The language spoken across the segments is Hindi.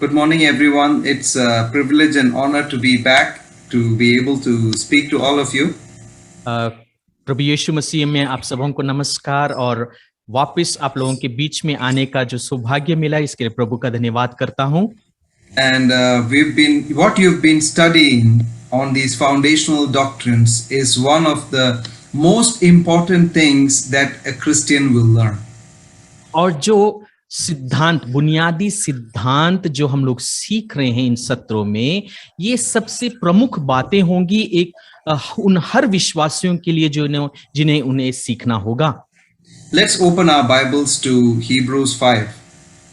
Good morning, everyone. It's a privilege and honor to be back, to be able to speak to all of you. प्रभु यीशु मसीह में आप सबों को नमस्कार और वापस आप लोगों के बीच में आने का जो सौभाग्य मिला इसके लिए प्रभु का धन्यवाद करता हूं। And what you've been studying on these foundational doctrines is one of the most important things that a Christian will learn. और जो सिद्धांत, बुनियादी सिद्धांत जो हम लोग सीख रहे हैं इन सत्रों में, ये सबसे प्रमुख बातें होंगी उन हर विश्वासियों के लिए जिन्हें उन्हें सीखना होगा। Let's open our Bibles to Hebrews 5.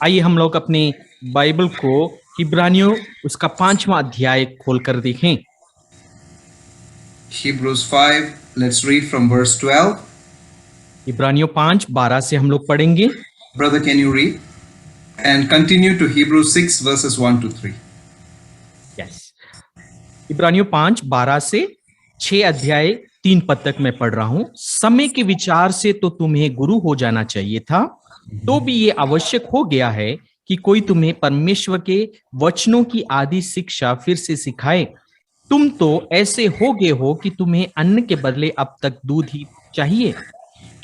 आइए हम लोग अपने बाइबल को इब्रानियों उसका 5वां अध्याय खोलकर देखें। Hebrews 5, let's read from verse 12. इब्रानियों 5:12 से हम लोग पढ़ेंगे। Brother, can you read? And continue to Hebrews 6 verses 1 to 3. Yes. इब्रानियों 5:12 से 6 अध्याय 3 पद तक मैं पढ़ रहा हूं। समय के विचार से तो तुम्हें गुरु हो जाना चाहिए था, तो भी ये आवश्यक हो गया है कि कोई तुम्हें परमेश्वर के वचनों की आदि शिक्षा फिर से सिखाए। तुम तो ऐसे हो गए हो कि तुम्हें अन्न के बदले अब तक दूध ही चाहिए,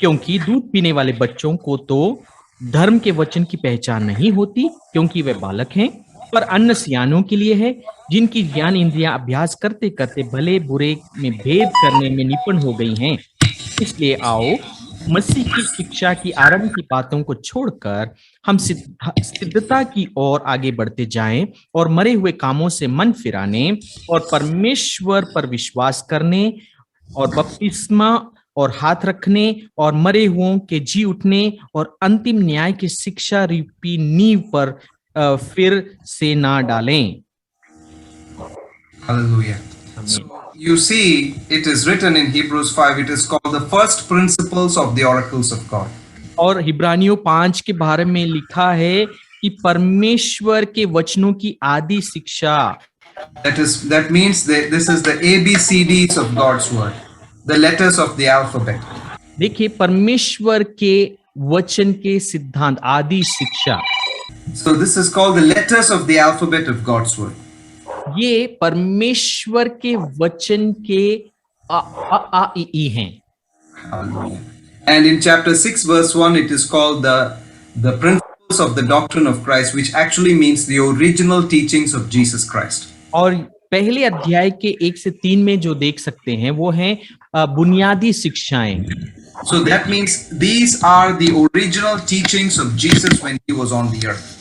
क्योंकि दूध पीने वाले बच्चों को तो धर्म के वचन की पहचान नहीं होती, क्योंकि वे बालक हैं, पर अन्न सियानों के लिए है, जिनकी ज्ञान इंद्रियां अभ्यास करते करते भले बुरे में भेद करने में निपुण हो गई हैं। इसलिए आओ मसीह की शिक्षा की आरंभ की बातों को छोड़कर हम सिद्धता की ओर आगे बढ़ते जाएं और मरे हुए कामों से मन फिराने और परमेश्वर पर विश्वास करने और बपतिस्मा और हाथ रखने और मरे हुओं के जी उठने और अंतिम न्याय की शिक्षा रूपी नींव पर फिर से ना डालें। Hallelujah. So you see, it is written in Hebrews 5, it is called the first principles of the oracles of God. और इब्रानियों 5 के बारे में लिखा है कि परमेश्वर के वचनों की आदि शिक्षा। That means that this is the ABCDs of God's word, the letters of the alphabet. देखिए, परमेश्वर के वचन के सिद्धांत, आदि शिक्षा। So this is called the letters of the alphabet of God's word. ये परमेश्वर के वचन के आ इ ई हैं। Hallelujah. And in chapter 6 verse 1 it is called the principles of the doctrine of Christ, which actually means the original teachings of Jesus Christ. और पहले अध्याय के 1 से 3 में जो देख सकते हैं वो हैं बुनियादी शिक्षाएं। So that means these are the original teachings of Jesus when he was on the earth.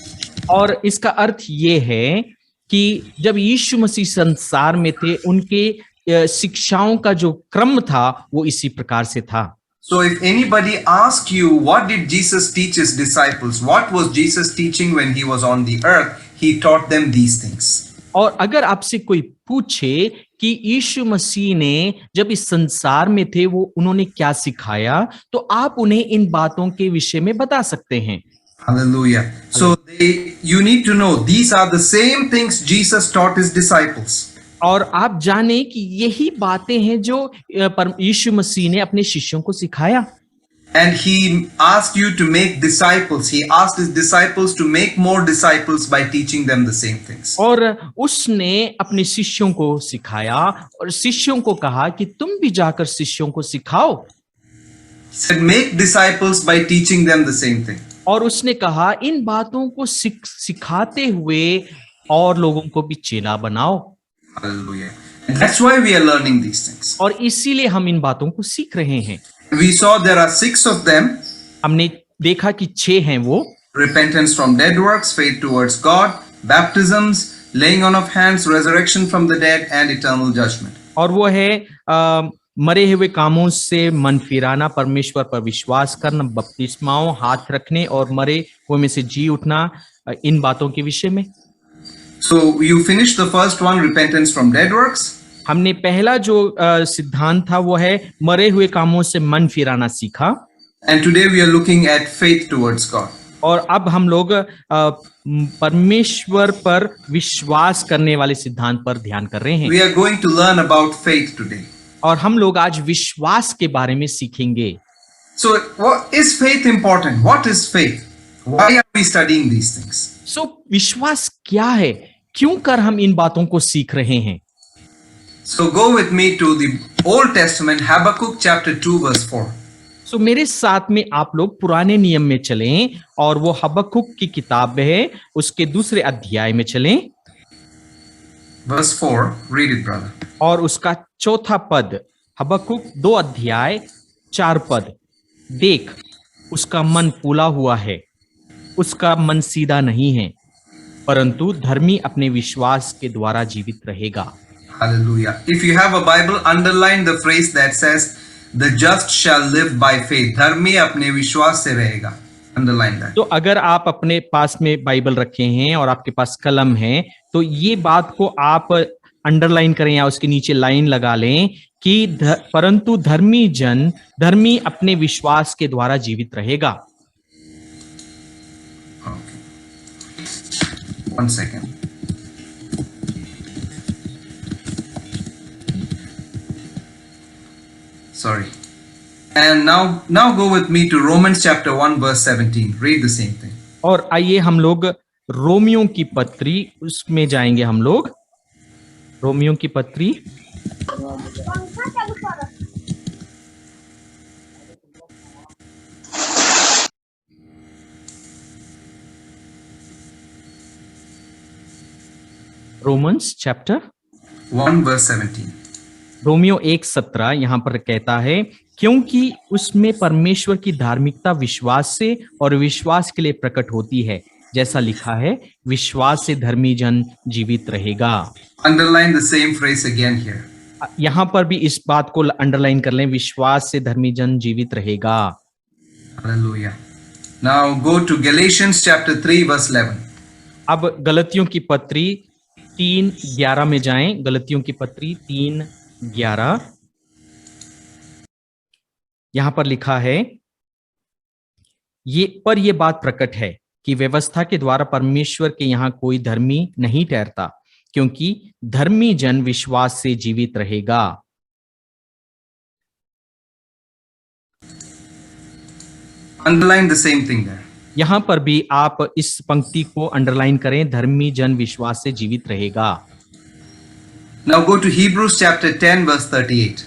और इसका अर्थ ये है कि जब यीशु मसीह संसार में थे, उनके शिक्षाओं का जो क्रम था वो इसी प्रकार से था। So if anybody asks you what did Jesus teach his disciples, what was Jesus teaching when he was on the earth, he taught them these things. और अगर आपसे कोई पूछे कि यीशु मसीह ने जब इस संसार में थे वो उन्होंने क्या सिखाया, तो आप उन्हें इन बातों के विषय में बता सकते हैं। Hallelujah. So you need to know these are the same things Jesus taught his disciples. और आप जाने कि यही बातें हैं जो यीशु मसीह ने अपने शिष्यों को सिखाया। And he asked you to make disciples. He asked his disciples to make more disciples by teaching them the same things. और उसने अपने शिष्यों को सिखाया और शिष्यों को कहा कि तुम भी जाकर शिष्यों को सिखाओ। He said, make disciples by teaching them the same thing. और उसने कहा इन बातों को सिखाते हुए और लोगों को भी चेला बनाओ। Hallelujah. And that's why we are learning these things. और इसीलिए हम इन बातों को सीख रहे हैं। We saw there are 6 of them. हमने देखा कि 6 हैं वो। Repentance from dead works, faith towards God, baptisms, laying on of hands, resurrection from the dead, and eternal judgment. और वो है मरे हुए कामों से मन फिराना, परमेश्वर पर विश्वास करना, बपतिस्माओं, हाथ रखने और मरे हुए में से जी उठना, इन बातों के विषय में। So you finished the first one, repentance from dead works. हमने पहला जो सिद्धांत था वो है मरे हुए कामों से मन फिराना सीखा। And today we are looking at faith towards God. और अब हम लोग परमेश्वर पर विश्वास करने वाले सिद्धांत पर ध्यान कर रहे हैं। We are going to learn about faith today. और हम लोग आज विश्वास के बारे में सीखेंगे। So, is faith important? What is faith? Why are we studying these things? सो विश्वास क्या है, क्यों कर हम इन बातों को सीख रहे हैं? So go with me to the Old Testament, Habakkuk chapter 2 verse 4. सो मेरे साथ में आप लोग पुराने नियम में चलें और वो हबक्कुक की किताब है उसके दूसरे अध्याय में चलें Verse 4, read it, brother. और उसका चौथा पद, हबक्कुक 2 अध्याय 4 पद। देख, उसका मन फूला हुआ है, उसका मन सीधा नहीं है, परंतु धर्मी अपने विश्वास के द्वारा जीवित रहेगा। Hallelujah. If you have a Bible, underline the phrase that says, the just shall live by faith. धर्मी अपने विश्वास से रहेगा. Underline that. तो अगर आप अपने पास में बाइबल रखे हैं और आपके पास कलम है, तो ये बात को आप अंडरलाइन करें या उसके नीचे लाइन लगा लें कि परंतु धर्मी अपने विश्वास के द्वारा जीवित रहेगा। Okay. 1 second. Sorry. And now go with me to Romans chapter 1 verse 17. Read the same thing. और आइए हम लोग रोमियो की पत्री उसमें जाएंगे। हम लोग रोमियो की पत्री रोमन्स चैप्टर 1 verse 17. रोमियो 1:17 यहां पर कहता है, क्योंकि उसमें परमेश्वर की धार्मिकता विश्वास से और विश्वास के लिए प्रकट होती है, जैसा लिखा है, विश्वास से धर्मी जन जीवित रहेगा। Underline the same phrase again here. यहां पर भी इस बात को अंडरलाइन कर लें, विश्वास से धर्मी जन जीवित रहेगा। Hallelujah. Now go to Galatians chapter 3 verse 11. अब गलतियों की पत्री 3:11 में जाएं। गलतियों की पत्री 3:11 यहां पर लिखा है, ये बात प्रकट है कि व्यवस्था के द्वारा परमेश्वर के यहां कोई धर्मी नहीं ठहरता, क्योंकि धर्मी जन विश्वास से जीवित रहेगा। Underline the same thing there. यहां पर भी आप इस पंक्ति को अंडरलाइन करें, धर्मी जन विश्वास से जीवित रहेगा। Now go to Hebrews chapter 10 verse 38.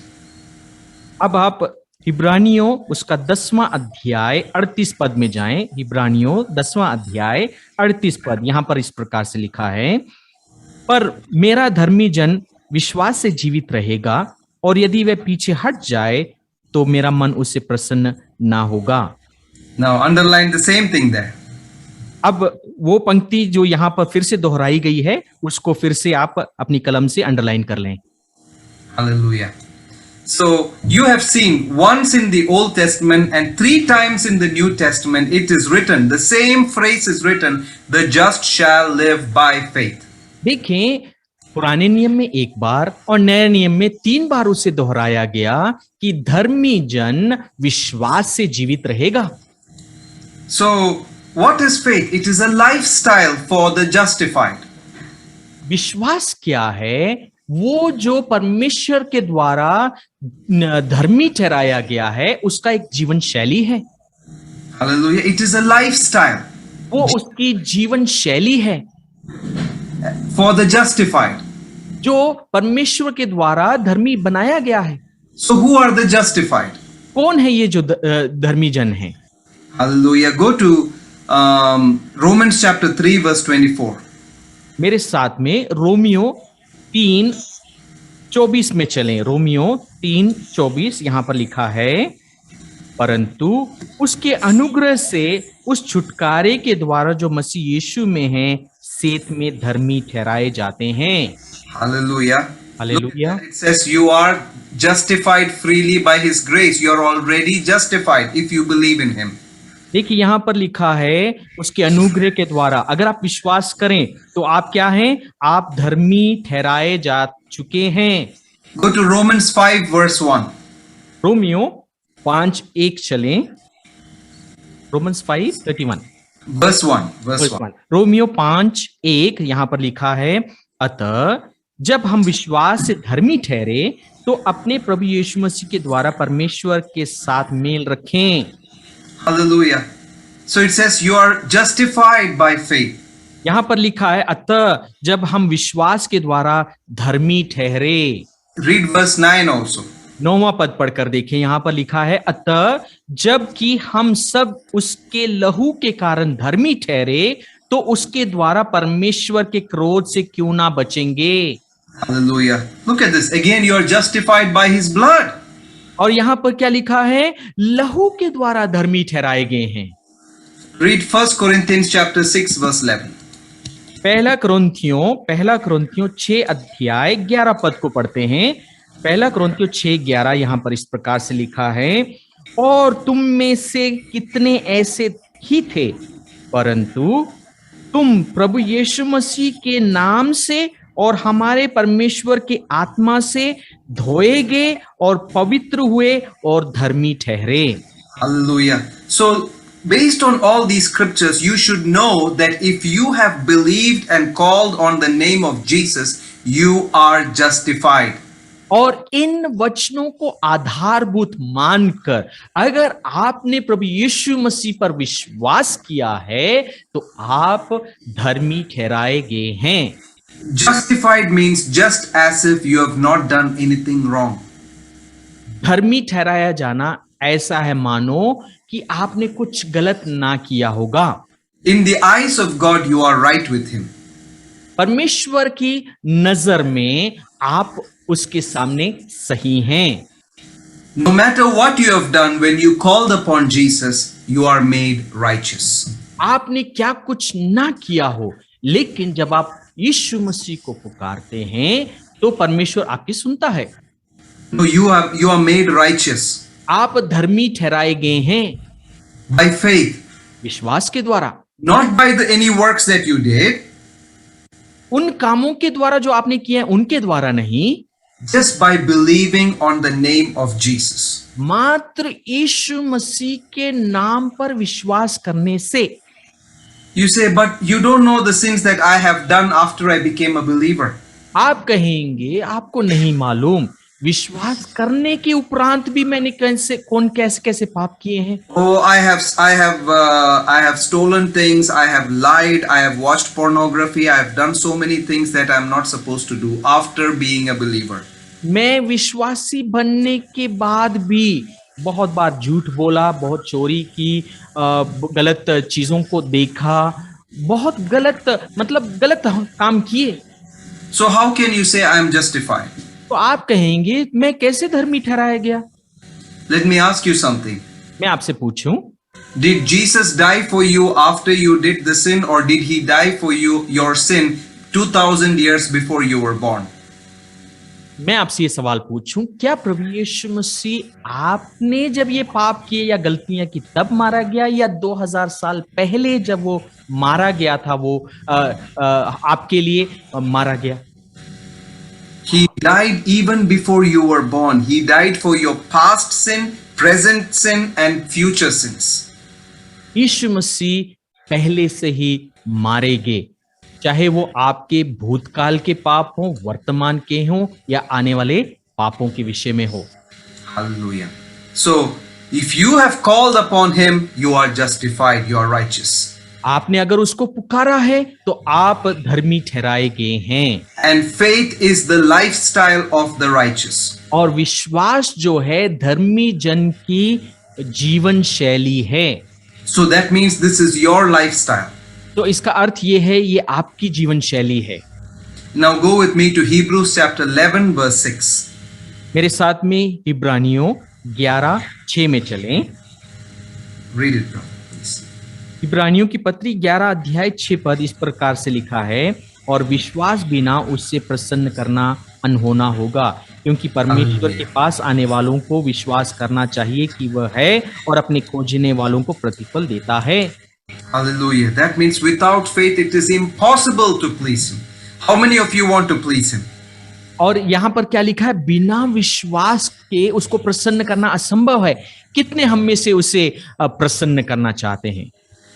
अब आप हिब्रानियों उसका 10वां अध्याय 38 पद में जाएं। हिब्रानियों 10वां अध्याय 38 पद, यहां पर इस प्रकार से लिखा है, पर मेरा धर्मी जन विश्वास से जीवित रहेगा, और यदि वह पीछे हट जाए तो मेरा मन उससे प्रसन्न ना होगा। Now underline the same thing there. अब वो पंक्ति जो यहां पर फिर से दोहराई गई है, उसको फिर से आप अपनी कलम से अंडरलाइन कर लें। Hallelujah. So you have seen once in the Old Testament and 3 times in the New Testament it is written, the same phrase is written, the just shall live by faith. देखें, पुराने नियम में 1 बार और नए नियम में 3 बार उसे दोहराया गया कि धर्मी जन विश्वास से जीवित रहेगा। So what is faith? It is a lifestyle for the justified. विश्वास क्या है? वो जो परमेश्वर के द्वारा धर्मी ठहराया गया है, उसका एक जीवन शैली है। Hallelujah. It is a lifestyle वो उसकी जीवन शैली है for the justified. जो परमेश्वर के द्वारा धर्मी बनाया गया है। So who are the justified? कौन है ये जो धर्मी जन है? Hallelujah. Go to Romans chapter 3 verse 24. मेरे साथ में रोमियो 3:24 में चलें। रोमियो 3:24 यहां पर लिखा है, परंतु उसके अनुग्रह से उस छुटकारे के द्वारा जो मसीह यीशु में है, सेत में धर्मी ठहराए जाते हैं। Hallelujah. Hallelujah. It says you are justified freely by his grace. You are already justified if you believe in him. देखिए यहां पर लिखा है, उसके अनुग्रह के द्वारा, अगर आप विश्वास करें तो आप क्या हैं? आप धर्मी ठहराए जा चुके हैं। Go to Romans 5 verse 1. Romeo 5:1 चलें। Romans 5:31 Verse 1. Verse 1. रोमियो 5:1 यहां पर लिखा है, अतः जब हम विश्वास से धर्मी ठहरे तो अपने प्रभु यीशु मसीह के द्वारा परमेश्वर के साथ मेल रखें। Hallelujah. So it says you are justified by faith. यहाँ पर लिखा है अतः जब हम विश्वास के द्वारा धर्मी ठहरे। Read verse 9 also. 9वां पद पढ़कर देखें, यहाँ पर लिखा है अतः जबकि हम सब उसके लहू के कारण धर्मी ठहरे तो उसके द्वारा परमेश्वर के क्रोध से क्यों ना बचेंगे। Hallelujah. Look at this. Again, you are justified by his blood. और यहाँ पर क्या लिखा है, लहू के द्वारा धर्मी ठहराए गए हैं। Read 1 Corinthians chapter 6 verse 11. पहला कुरिन्थियों 6 अध्याय 11 पद को पढ़ते हैं। पहला कुरिन्थियों 6:11 यहाँ पर इस प्रकार से लिखा है, और तुम में से कितने ऐसे ही थे, परंतु तुम प्रभु यीशु मसीह के नाम से और हमारे परमेश्वर के आत्मा से धोए गए और पवित्र हुए और धर्मी ठहरे। Hallelujah. So, based on all these scriptures, you should know that if you have believed and called on the name of Jesus, you are justified. और इन वचनों को आधारभूत मानकर अगर आपने प्रभु यीशु मसीह पर विश्वास किया है तो आप धर्मी ठहराए गए हैं। Justified means just as if you have not done anything wrong. धर्मी ठहराया जाना ऐसा है मानो कि आपने कुछ गलत ना किया होगा। In the eyes of God, you are right with him. परमेश्वर की नजर में आप उसके सामने सही हैं। No matter what you have done, when you called upon Jesus, you are made righteous. आपने क्या कुछ ना किया हो, लेकिन जब आप यीशु मसीह को पुकारते हैं तो परमेश्वर आपकी सुनता है। No, you are made righteous आप धर्मी ठहराए गए हैं by faith, विश्वास के द्वारा, not by any works that you did, उन कामों के द्वारा जो आपने किए हैं उनके द्वारा नहीं, just by believing on the name of Jesus. मात्र यीशु मसीह के नाम पर विश्वास करने से। You say, but you don't know the sins that I have done after I became a believer. आप कहेंगे आपको नहीं मालूम, विश्वास करने के उपरांत भी मैंने कैसे पाप किए हैं। Oh, I have stolen things, I have lied, I have watched pornography, I have done so many things that I'm not supposed to do after being a believer. मैं विश्वासी बनने के बाद भी बहुत बार झूठ बोला, बहुत चोरी की, गलत चीजों को देखा, बहुत गलत काम किए। So how can you say I am justified? तो आप कहेंगे मैं कैसे धर्मी ठहराया गया। Let me ask you something. मैं आपसे पूछूं, Did Jesus die for you after you did the sin, or did he die for you your sin 2000 years before you were born? मैं आपसे ये सवाल पूछूं, क्या प्रभु यीशु मसीह आपने जब ये पाप किए या गलतियां की तब मारा गया, या 2000 साल पहले जब वो मारा गया था वो आपके लिए मारा गया? He died even before you were born. He died for your past sin, present sin, and future sins. यीशु मसीह पहले से ही मारे गए, चाहे वो आपके भूतकाल के पाप हों, वर्तमान के हों, या आने वाले पापों के विषय में हो। Hallelujah. So, if you have called upon him, you are justified, you are righteous. आपने अगर उसको पुकारा है तो आप धर्मी ठहराए गए हैं। And faith is the lifestyle of the righteous. और विश्वास जो है धर्मी जन की जीवन शैली है। So that means this is your lifestyle. तो इसका अर्थ ये है, ये आपकी जीवन शैली है। Now go with me to Hebrews chapter 11 verse 6. मेरे साथ में इब्रानियों 11:6 में चलें। Read it, bro, please. इब्रानियों की पत्री 11 अध्याय 6 पद इस प्रकार से लिखा है, और विश्वास बिना उससे प्रसन्न करना अनहोना होगा, क्योंकि परमेश्वर के पास आने वालों को विश्वास करना चाहिए कि वह है और अपने खोजने वालों को प्रतिफल देता है। Hallelujah. That means without faith it is impossible to please him. How many of you want to please him? और यहाँ पर क्या लिखा है, बिना विश्वास के उसको प्रसन्न करना असंभव है। कितने हम में से उसे प्रसन्न करना चाहते हैं?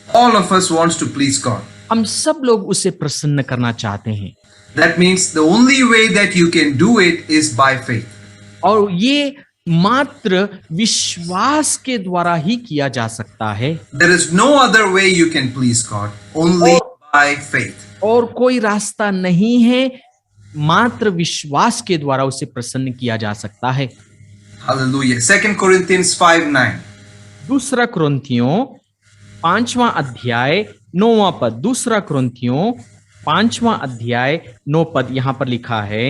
All of us wants to please God. हम सब लोग उसे प्रसन्न करना चाहते हैं। That means the only way that you can do it is by faith. और ये मात्र विश्वास के द्वारा ही किया जा सकता है There is no other way you can please God, only by faith. और कोई रास्ता नहीं है, मात्र विश्वास के द्वारा उसे प्रसन्न किया जा सकता है। Hallelujah. 2 Corinthians 5:9. दूसरा कुरिन्थियों 5वां अध्याय 9वां पद, दूसरा कुरिन्थियों 5वां अध्याय 9 पद यहां पर लिखा है,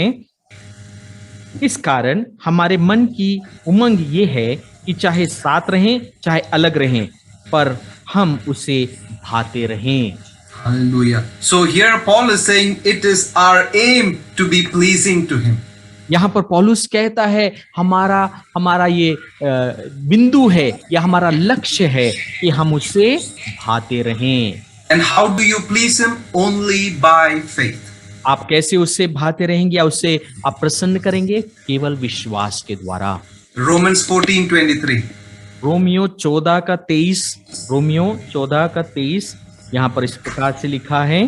इस कारण हमारे मन की उमंग ये है कि चाहे साथ रहें चाहे अलग रहें, पर हम उसे भाते रहें। Hallelujah. So here Paul is saying it is our aim to be pleasing to him. यहां पर पौलुस कहता है हमारा ये बिंदु है या हमारा लक्ष्य है कि हम उसे भाते रहें। And how do you please him? Only by faith. आप कैसे उससे भाते रहेंगे या उससे आप प्रसन्न करेंगे? केवल विश्वास के द्वारा। Romans 14:23. रोमियो 14 का 23 यहां पर इस प्रकार से लिखा है,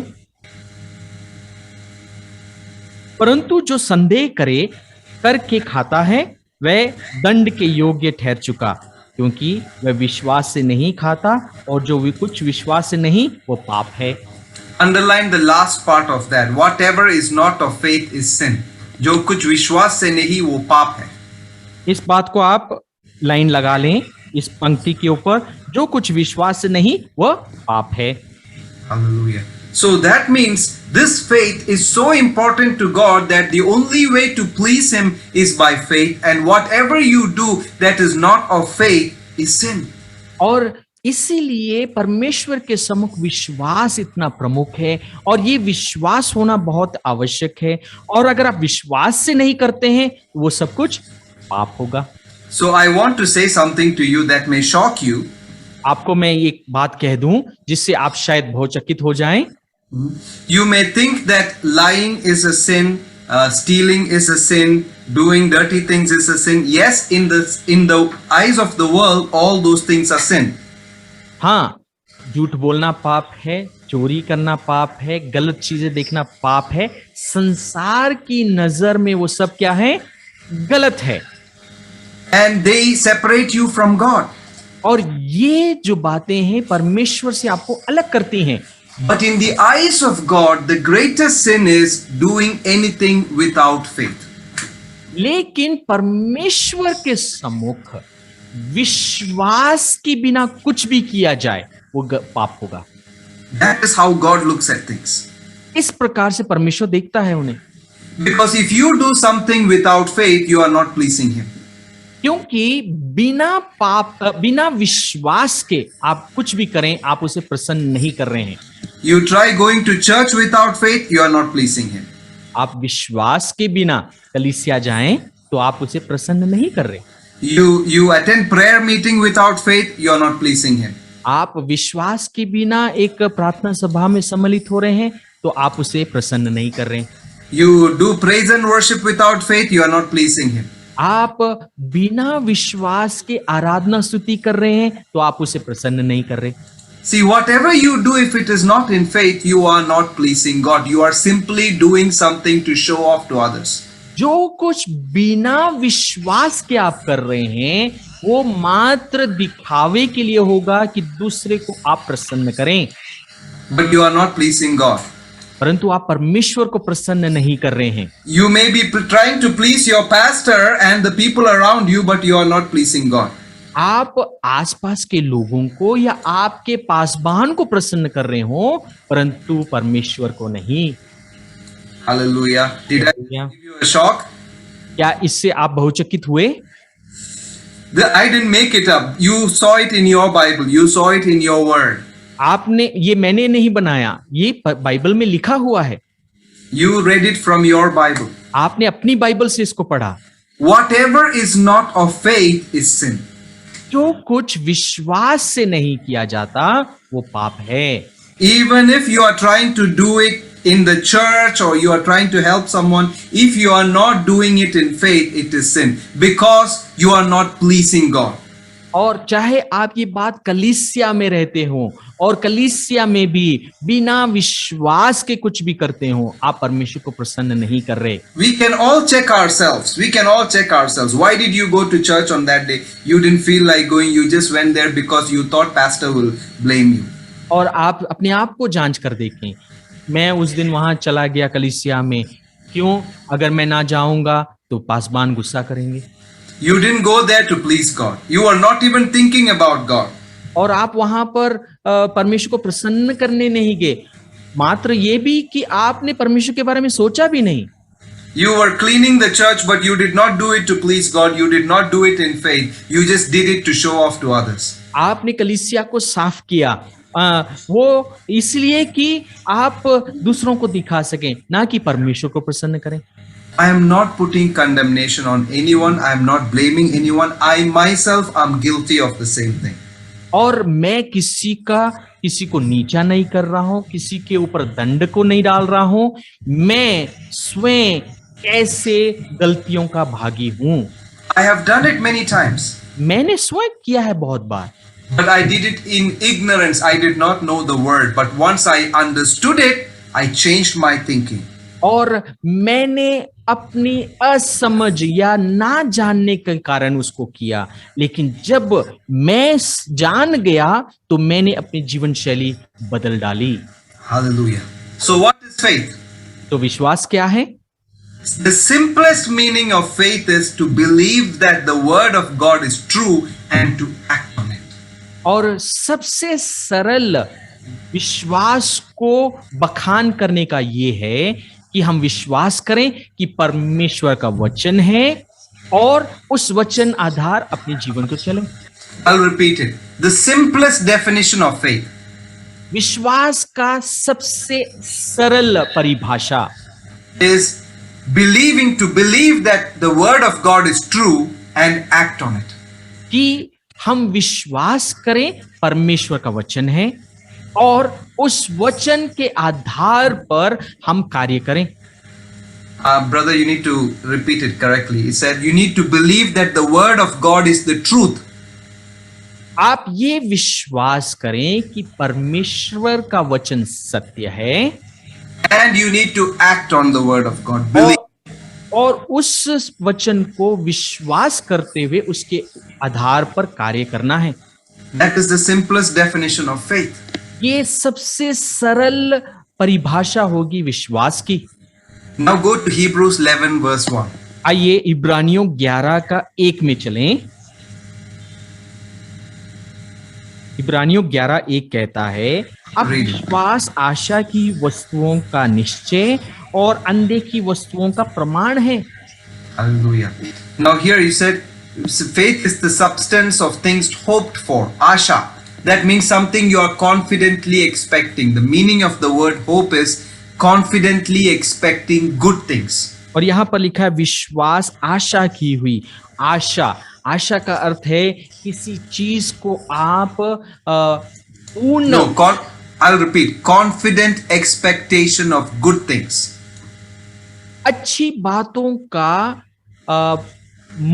परंतु जो संदेह करके खाता है वह दंड के योग्य ठहर चुका, क्योंकि वह विश्वास से नहीं खाता, और जो भी कुछ विश्वास से नहीं वो पाप है। Underline the last part of that. Whatever is not of faith is sin. जो कुछ विश्वास से नहीं वो पाप है। इस बात को आप लाइन लगा लें इस पंक्ति के ऊपर, जो कुछ विश्वास से नहीं वह पाप है। Hallelujah. So that means this faith is so important to God that the only way to please him is by faith, and whatever you do that is not of faith is sin. और इसीलिए परमेश्वर के सम्मुख विश्वास इतना प्रमुख है, और ये विश्वास होना बहुत आवश्यक है, और अगर आप विश्वास से नहीं करते हैं तो वो सब कुछ पाप होगा। So I want to say something to you that may shock you. आपको मैं एक बात कह दूं जिससे आप शायद बहुचकित हो जाएं। You may think that lying is a sin, stealing is a sin, doing dirty things is a sin. Yes, in the eyes of the world, all those things are sin. हाँ, झूठ बोलना पाप है, चोरी करना पाप है, गलत चीजें देखना पाप है, संसार की नजर में वो सब क्या है? गलत है। And they separate you from God. और ये जो बातें हैं परमेश्वर से आपको अलग करती हैं। But in the eyes of God, the greatest sin is doing anything without faith. लेकिन परमेश्वर के सम्मुख विश्वास के बिना कुछ भी किया जाए वो पाप होगा। That is how God looks at things. इस प्रकार से परमेश्वर देखता है उन्हें। Because if you do something without faith, you are not pleasing him. क्योंकि बिना विश्वास के आप कुछ भी करें आप उसे प्रसन्न नहीं कर रहे हैं। You try going to church without faith, you are not pleasing him. आप विश्वास के बिना कलीसिया जाएं तो आप उसे प्रसन्न नहीं कर रहे। You attend prayer meeting without faith, you are not pleasing him. आप विश्वास के बिना एक प्रार्थना सभा में सम्मिलित हो रहे हैं तो आप उसे प्रसन्न नहीं कर रहे। You do praise and worship without faith, you are not pleasing him. आप बिना विश्वास के आराधना स्तुति कर रहे हैं तो आप उसे प्रसन्न नहीं कर रहे। See, whatever you do, if it is not in faith, you are not pleasing God. You are simply doing something to show off to others. जो कुछ बिना विश्वास के आप कर रहे हैं वो मात्र दिखावे के लिए होगा कि दूसरे को आप प्रसन्न करें, But you are not pleasing God. परंतु आप परमेश्वर को प्रसन्न नहीं कर रहे हैं। You may be trying to please your pastor and the people around you, but you are not pleasing God. आप आसपास के लोगों को या आपके पासबान को प्रसन्न कर रहे हो, परंतु परमेश्वर को नहीं। Hallelujah. Did I give you a shock? क्या इससे आप बहुचकित हुए? I didn't make it up. You saw it in your Bible. You saw it in your word. मैंने नहीं बनाया, ये बाइबल में लिखा हुआ है। You read it from your Bible. आपने अपनी बाइबल से इसको पढ़ा। Whatever is not of faith is sin. जो कुछ विश्वास से नहीं किया जाता वो पाप है। Even if you are trying to do it in the church or you are trying to help someone, if you are not doing it in faith, it is sin because you are not pleasing God. और चाहे आप ये बात कलीसिया में रहते हो और कलीसिया में भी बिना विश्वास के कुछ भी करते हो, आप परमेश्वर को प्रसन्न नहीं कर रहे। We can all check ourselves. We can all check ourselves. Why did you go to church on that day? You didn't feel like going. You just went there because you thought pastor will blame you. और आप अपने आप को जांच कर देखें, मैं उस दिन वहां चला गया कलीसिया में, क्यों? अगर मैं ना जाऊंगा तो पासबान गुस्सा करेंगे। You didn't go there to please God. You are not even thinking about God. और आप वहां पर परमेश्वर को प्रसन्न करने नहीं गए, मात्र ये भी कि आपने परमेश्वर के बारे में सोचा भी नहीं। You were cleaning the church, but you did not do it to please God. You did not do it in faith. You just did it to show off to others. आपने कलीसिया को साफ किया, वो इसलिए कि आप दूसरों को दिखा सकें, ना कि परमेश्वर को प्रसन्न करें। I am not putting condemnation on anyone. I am not blaming anyone. I myself am guilty of the same thing. और मैं किसी को नीचा नहीं कर रहा हूं, किसी के ऊपर दंड को नहीं डाल रहा हूं। मैं स्वयं ऐसे गलतियों का भागी हूं। I have done it many times. मैंने स्वयं किया है बहुत बार, But I did it in ignorance. I did not know the word. But once I understood it, I changed my thinking. और मैंने अपनी असमझ या ना जानने के कारण उसको किया, लेकिन जब मैं जान गया तो मैंने अपनी जीवन शैली बदल डाली। Hallelujah. So what is faith? तो विश्वास क्या है? The simplest meaning of faith is to believe that the word of God is true and to act on it. और सबसे सरल विश्वास को बखान करने का ये है कि हम विश्वास करें कि परमेश्वर का वचन है और उस वचन आधार अपने जीवन को चलें। I'll repeat it. The simplest definition of faith विश्वास का सबसे सरल परिभाषा is to believe that the word of God is true and act on it. कि हम विश्वास करें परमेश्वर का वचन है और उस वचन के आधार पर हम कार्य करें। Brother, you need to repeat it correctly. He said you need to believe that the word of God is the truth. आप ये विश्वास करें कि परमेश्वर का वचन सत्य है And you need to act on the word of God. Believe. और उस वचन को विश्वास करते हुए उसके आधार पर कार्य करना है। That is the simplest definition of faith. ये सबसे सरल परिभाषा होगी विश्वास की। Now go to Hebrews 11 verse 1. आइए इब्रानियों 11 का 1 में चलें। इब्रानियों 11:1 कहता है, अब Read. विश्वास आशा की वस्तुओं का निश्चय और अनदेखी वस्तुओं का प्रमाण है। Hallelujah. Now here he said faith is the substance of things hoped for. Asha. That means something you are confidently expecting. The meaning of the word hope is confidently expecting good things. और यहां पर लिखा है विश्वास आशा की हुई। आशा का अर्थ है किसी चीज को आप पूर्ण No, I'll repeat. Confident expectation of good things. अच्छी बातों का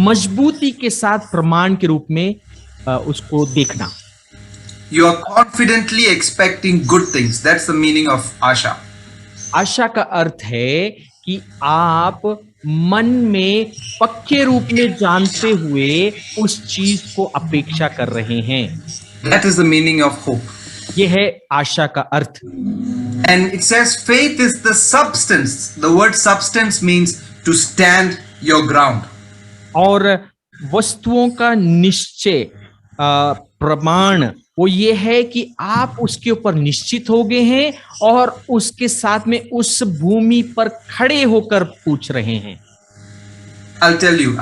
मजबूती के साथ प्रमाण के रूप में उसको देखना। You are confidently expecting good things. That's the meaning of Asha. आशा का अर्थ है कि आप मन में पक्के रूप में जानते हुए उस चीज को अपेक्षा कर रहे हैं। That is the meaning of hope. यह है आशा का अर्थ। And it says faith is the substance. The word substance means to stand your ground. और वस्तुओं का निश्चय प्रमाण वो ये है कि आप उसके ऊपर निश्चित हो गए हैं और उसके साथ में उस भूमि पर खड़े होकर पूछ रहे हैं। I'll tell you.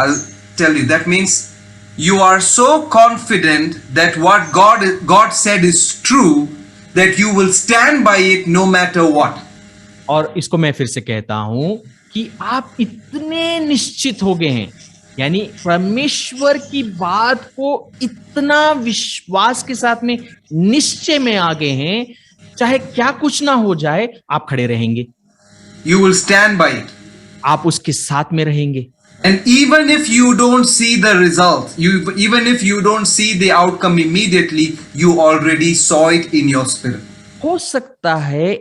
That means you are so confident that what God said is true that you will stand by it no matter what. और इसको मैं फिर से कहता हूं कि आप इतने निश्चित हो गए हैं, यानी परमेश्वर की बात को इतना विश्वास के साथ में निश्चय में आ गए हैं, चाहे क्या कुछ ना हो जाए आप खड़े रहेंगे। You will stand by it. आप उसके साथ में रहेंगे। And even if you don't see the result, even if you don't see the outcome immediately, you already saw it in your spirit. हो सकता है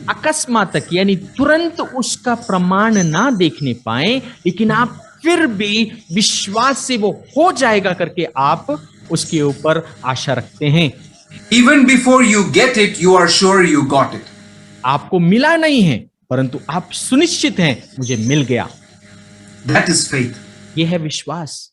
अकस्मात यानी तुरंत उसका प्रमाण ना देखने पाए, लेकिन आप फिर भी विश्वास से वो हो जाएगा करके आप उसके ऊपर आशा रखते हैं। Even before you get it, you are sure you got it. आपको मिला नहीं है, परंतु आप सुनिश्चित हैं मुझे मिल गया। That is faith. ये है विश्वास।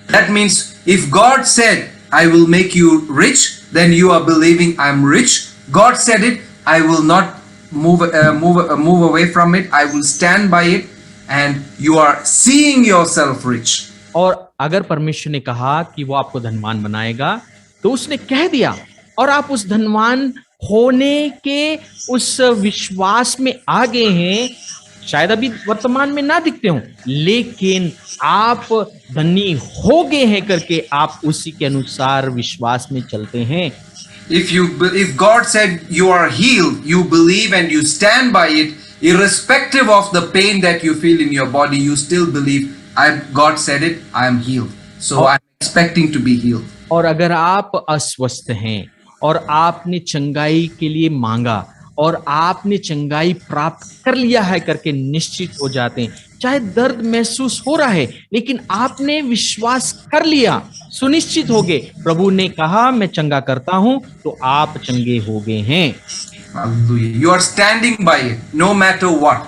That means if God said, I will make you rich, then you are believing I'm rich. God said it, I will not move away from it. I will stand by it, and you are seeing yourself rich. और अगर परमेश्वर ने कहा कि वो आपको धनवान बनाएगा, तो उसने कह दिया और आप उस धनवान होने के उस विश्वास में आ गए हैं। शायद अभी वर्तमान में ना दिखते हो, लेकिन आप धनी हो गए हैं करके आप उसी के अनुसार विश्वास में चलते हैं। If God said you are healed, you believe and you stand by it, irrespective of the pain that you feel in your body, you still believe, God said it, I am healed. So I'm expecting to be healed. और अगर आप अस्वस्थ हैं और आपने चंगाई के लिए मांगा और आपने चंगाई प्राप्त कर लिया है करके निश्चित हो जाते हैं, चाहे दर्द महसूस हो रहा है, लेकिन आपने विश्वास कर लिया, सुनिश्चित हो गए, प्रभु ने कहा मैं चंगा करता हूं, तो आप चंगे हो गए हैं। Hallelujah. You are standing by it, no matter what.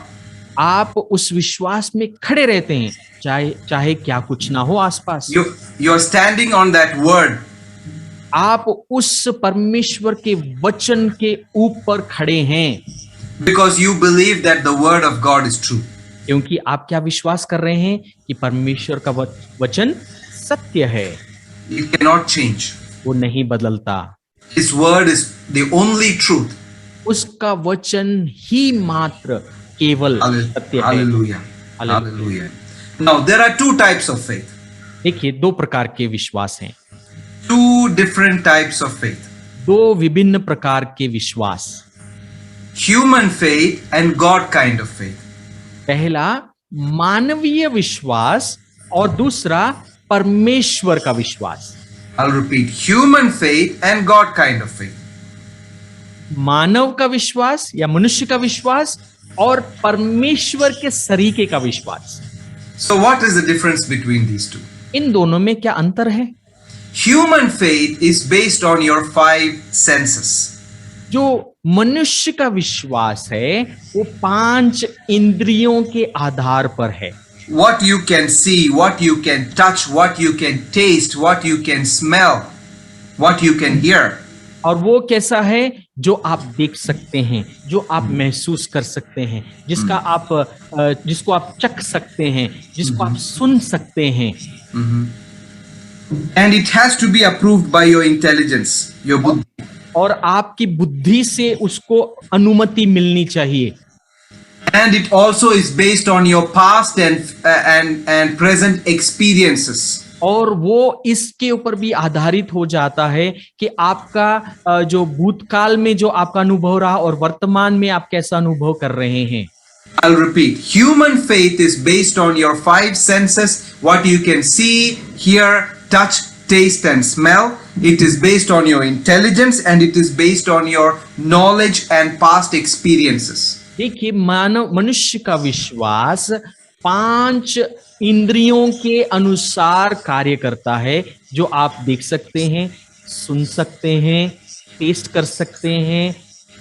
आप उस विश्वास में खड़े रहते हैं, चाहे क्या कुछ ना हो आसपास। You are standing on that word. आप उस परमेश्वर के वचन के ऊपर खड़े हैं, because you believe that the word of God is true. क्योंकि आप क्या विश्वास कर रहे हैं कि परमेश्वर का वचन सत्य है, It cannot change. वो नहीं बदलता। His word is the only truth. उसका वचन ही मात्र केवल सत्य है। Hallelujah. Hallelujah. Now there are two types of faith. देखिए, दो प्रकार के विश्वास हैं, Two different types of faith. दो विभिन्न प्रकार के विश्वास। Human faith and God kind of faith. पहला मानवीय विश्वास और दूसरा परमेश्वर का विश्वास। I'll repeat, human faith and God kind of faith. मानव का विश्वास या मनुष्य का विश्वास और परमेश्वर के सरीखे का विश्वास। So what is the difference between these two? इन दोनों में क्या अंतर है? Human faith is based on your 5 senses. जो मनुष्य का विश्वास है वो 5 इंद्रियों के आधार पर है। What you can see, what you can touch, what you can taste, what you can smell, what you can hear. और वो कैसा है? जो आप देख सकते हैं, जो आप महसूस कर सकते हैं, जिसको आप चख सकते हैं, जिसको आप सुन सकते हैं। And it has to be approved by your intelligence, your buddhi. और आपकी बुद्धि से उसको अनुमति मिलनी चाहिए। And it also is based on your past and present experiences. और वो इसके ऊपर भी आधारित हो जाता है कि आपका जो भूतकाल में जो आपका अनुभव रहा और वर्तमान में आप कैसा अनुभव कर रहे हैं। I'll repeat. Human faith is based on your 5 senses, what you can see, hear, touch, taste and smell. It is based on your intelligence and it is based on your knowledge and past experiences. देखिए, मनुष्य का विश्वास 5 इंद्रियों के अनुसार कार्य करता है, जो आप देख सकते हैं, सुन सकते हैं, टेस्ट कर सकते हैं,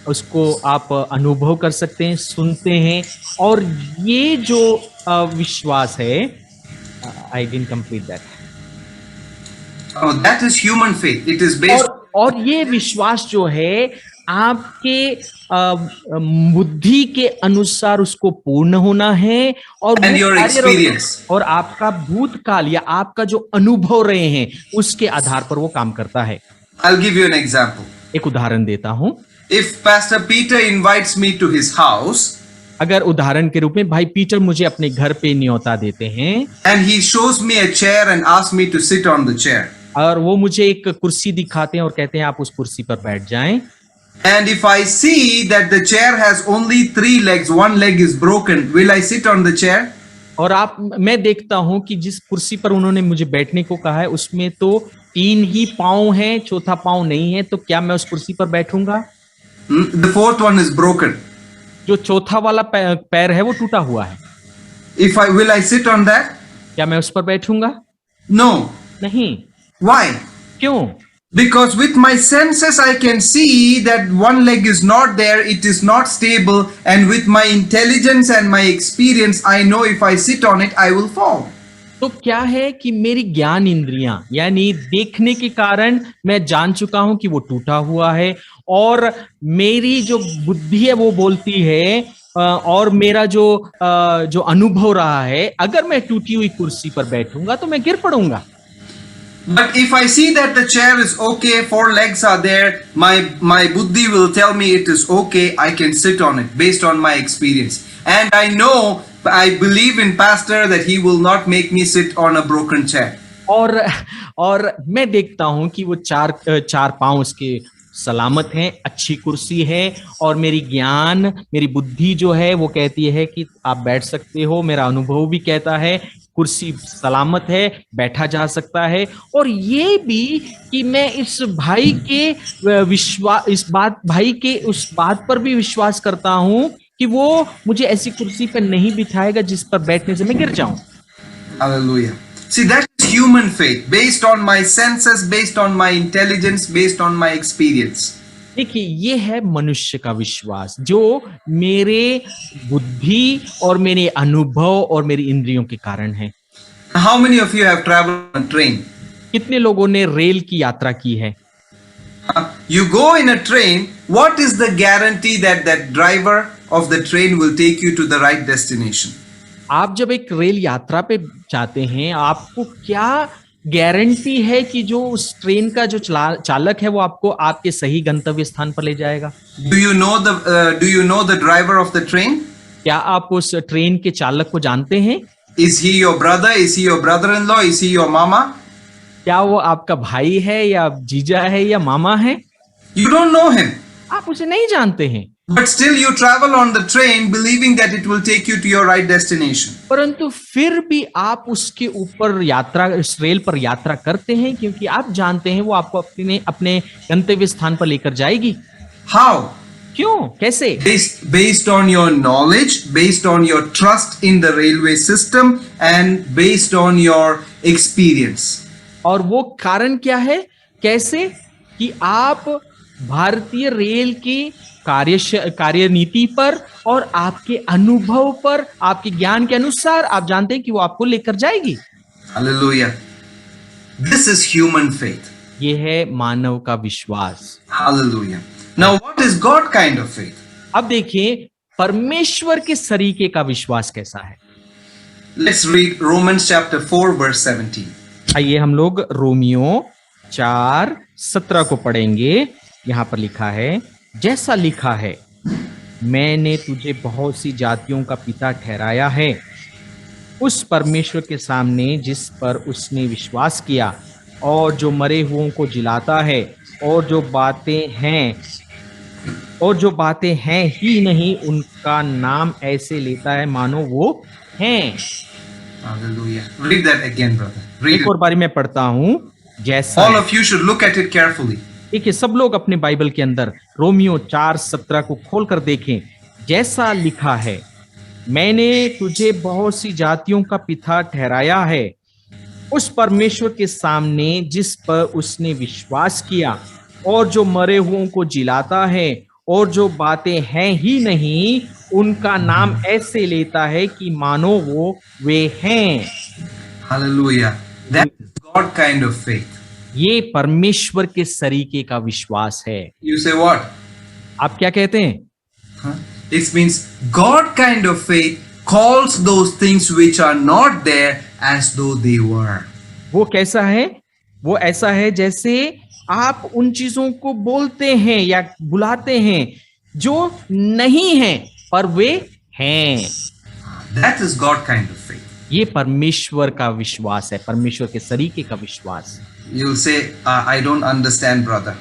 उसको आप अनुभव कर सकते हैं, सुनते हैं। और ये जो विश्वास है, I didn't complete that. That is human faith. It is based. और ये विश्वास जो है आपके बुद्धि के अनुसार उसको पूर्ण होना है और And your experience. और आपका भूतकाल या आपका जो अनुभव रहे हैं उसके आधार पर वो काम करता है। I'll give you an example. एक उदाहरण देता हूं। If Pastor Peter invites me to his house, अगर उदाहरण के रूप में भाई पीटर मुझे अपने घर पे न्योता देते हैं and he shows me a chair and asks me to sit on the chair, और वो मुझे एक कुर्सी दिखाते हैं और कहते हैं आप उस कुर्सी पर बैठ जाएं, and if I see that the chair has only 3 legs, one leg is broken, will I sit on the chair? और आप मैं देखता हूं कि जिस कुर्सी पर उन्होंने मुझे बैठने को कहा है उसमें तो 3 ही पांव हैं, चौथा पांव नहीं है, तो क्या मैं उस कुर्सी पर बैठूंगा? The fourth one is broken. जो चौथा वाला पैर है वो टूटा हुआ है, Will I sit on that? क्या मैं उस पर बैठूंगा? No. नहीं। Why? क्यों? Because with my senses I can see that one leg is not there, it is not stable, and with my intelligence and my experience, I know if I sit on it, I will fall. तो क्या है कि मेरी ज्ञान इंद्रियां यानी देखने के कारण मैं जान चुका हूं कि वो टूटा हुआ है, और मेरी जो बुद्धि है वो बोलती है और मेरा जो अनुभव रहा है, अगर मैं टूटी हुई कुर्सी पर बैठूंगा तो मैं गिर पड़ूंगा। But if I see that the chair is okay, four legs are there, my buddhi will tell me it is okay, I can sit on it based on my experience. And I know, I believe in pastor that he will not make me sit on a broken chair. और मैं देखता हूं कि वो चार पांव उसके सलामत हैं, अच्छी कुर्सी है, और मेरी बुद्धि जो है वो कहती है कि आप बैठ सकते हो, मेरा अनुभव भी कहता है कुर्सी सलामत है, बैठा जा सकता है, और ये भी कि मैं इस भाई के उस बात पर भी विश्वास करता हूं कि वो मुझे ऐसी कुर्सी पर नहीं बिठाएगा जिस पर बैठने से मैं गिर जाऊं। Hallelujah. See, that is human faith, based on my senses, based on my intelligence, based on my experience. देखिए, ये है मनुष्य का विश्वास जो मेरे बुद्धि और मेरे अनुभव और मेरी इंद्रियों के कारण है। How many of you have traveled on a train? कितने लोगों ने रेल की यात्रा की है? You go in a train, what is the guarantee that that driver of the train will take you to the right destination? आप जब एक रेल यात्रा पे जाते हैं, आपको क्या गारंटी है कि जो उस ट्रेन का जो चालक है वो आपको आपके सही गंतव्य स्थान पर ले जाएगा? Do you know the driver of the train? क्या आप उस ट्रेन के चालक को जानते हैं? Is he your brother? Is he your brother-in-law? Is he your mama? क्या वो आपका भाई है या जीजा है या मामा है? You don't know him. आप उसे नहीं जानते हैं, But still you travel on the train believing that it will take you to your right destination. परंतु फिर भी आप उसके ऊपर इस रेल पर यात्रा करते हैं क्योंकि आप जानते हैं वो आपको अपने गंतव्य स्थान पर लेकर जाएगी। How? क्यों? कैसे? Based on your knowledge, based on your trust in the railway system, and based on your experience. और वो कारण क्या है? कैसे? कि आप भारतीय रेल की कार्यनीति पर और आपके अनुभव पर, आपके ज्ञान के अनुसार आप जानते हैं कि वो आपको लेकर जाएगी। Hallelujah. This is human faith. ये है मानव का विश्वास। Hallelujah. Now what is God kind of faith? अब देखिए परमेश्वर के सरीके का विश्वास कैसा है। Let's read Romans chapter 4 verse 17. आइए हम लोग रोमियो 4:17 को पढ़ेंगे। यहाँ पर लिखा है, जैसा लिखा है, मैंने तुझे बहुत सी जातियों का पिता ठहराया है, उस परमेश्वर के सामने जिस पर उसने विश्वास किया, और जो मरे हुओं को जिलाता है, और जो बातें हैं ही नहीं, उनका नाम ऐसे लेता है मानो वो हैं। Hallelujah. Read that again, brother. Read एक और it. बारी मैं पढ़ता हूं, जैसा All of you should look at it carefully. देखिए सब लोग अपने बाइबल के अंदर रोमियो 4:17 को खोलकर देखें। जैसा लिखा है, मैंने तुझे बहुत सी जातियों का पिता ठहराया है, उस परमेश्वर के सामने जिस पर उसने विश्वास किया, और जो मरे हुओं को जिलाता है, और जो बातें हैं ही नहीं, उनका नाम ऐसे लेता है कि मानो वे हैं। Hallelujah. That is God kind of faith. ये परमेश्वर के सरीके का विश्वास है। You say what? आप क्या कहते हैं? Huh? It means God kind of faith calls those things which are not there as though they were. वो कैसा है? वो ऐसा है जैसे आप उन चीजों को बोलते हैं या बुलाते हैं जो नहीं हैं पर वे हैं। That is God kind of faith. ये परमेश्वर का विश्वास है, परमेश्वर के सरीके का विश्वास। You'll say, I don't understand, brother.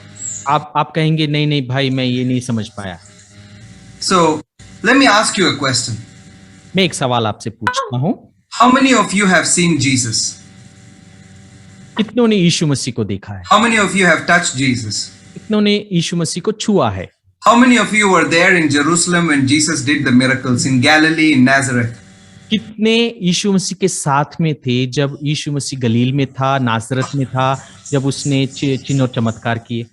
आप कहेंगे नहीं भाई, मैं ये नहीं समझ पाया। So let me ask you a question. मैं एक सवाल आपसे पूछता हूं। How many of you have seen Jesus? कितनों ने यीशु मसीह को देखा है? How many of you have touched Jesus? कितनों ने यीशु मसीह को छुआ है? How many of you were there in Jerusalem when Jesus did the miracles in Galilee, in Nazareth? कितने यीशु मसीह के साथ में थे जब यीशु मसीह गलील में था, नासरत में था, जब उसने चिन्ह और चमत्कार किए?